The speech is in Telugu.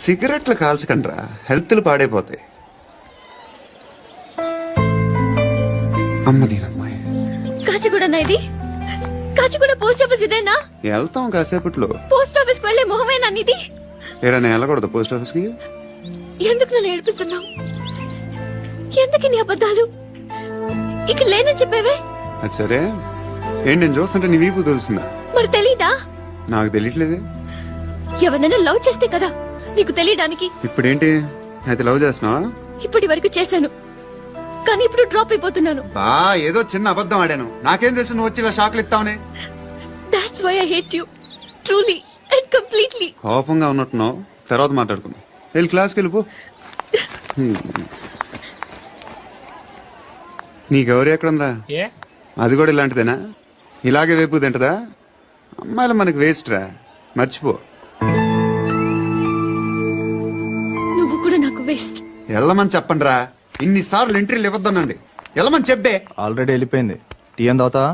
సిగరెట్లు కాల్చకండ్రా, హెల్త్లు పాడైపోతాయి. అమ్మదీనమ్మాయి. కాచిగూడ ఇది కాచిగూడ పోస్ట్ ఆఫీస్ ఇదేనా? వెళ్తాం కాసేపట్లో. పోస్ట్ ఆఫీస్ కు వెళ్లే మొహమేనా నీది? ఏరా నేను వెళ్ళకూడదు పోస్ట్ ఆఫీస్ కి? ఎందుకు నన్ను ఏడిపిస్తున్నావు? ఎందుకు నీ అబద్ధాలు? ఇక్కడ లేనని చెప్పేవే. అది సరే, ఏంటి నేను చూస్తుంటే నీ వీపు తెలుస్తుందా? మరి తెలీదా? నాకు తెలియట్లేదే. ఎవరైనా లవ్ చేస్తే కదా నీకు తెలియడానికి. ఇప్పుడేంటి అయితే లవ్ చేస్తున్నావా? ఇప్పటి వరకు చేశాను, కానీ ఇప్పుడు డ్రాప్ అయిపోతున్నాను. ఏదో చిన్న అబద్ధం ఆడాను, నాకేం తెలుసు నువ్వు వచ్చి ఇలా షాక్లు ఇస్తావనే. That's why I hate you, truly and completely. కోపంగా ఉన్నట్టున్నావు, తర్వాత మాట్లాడుకుందాం. వెళ్ళి క్లాస్కి వెళ్ళిపో. నీ గౌరీ ఎక్కడుందిరా? అది కూడా ఇలాంటిదేనా? ఇలాగే వేపు తింటదా? అమ్మాయిలు మనకి వేస్ట్ రా, మర్చిపో. నువ్వు కూడా నాకు వేస్ట్. వెళ్ళమని చెప్పండి రా, ఇన్నిసార్లు ఎంట్రీలు ఇవ్వద్దనండి. వెళ్ళమని చెప్పే. ఆల్రెడీ వెళ్ళిపోయింది. టీ అని తాగుతావా?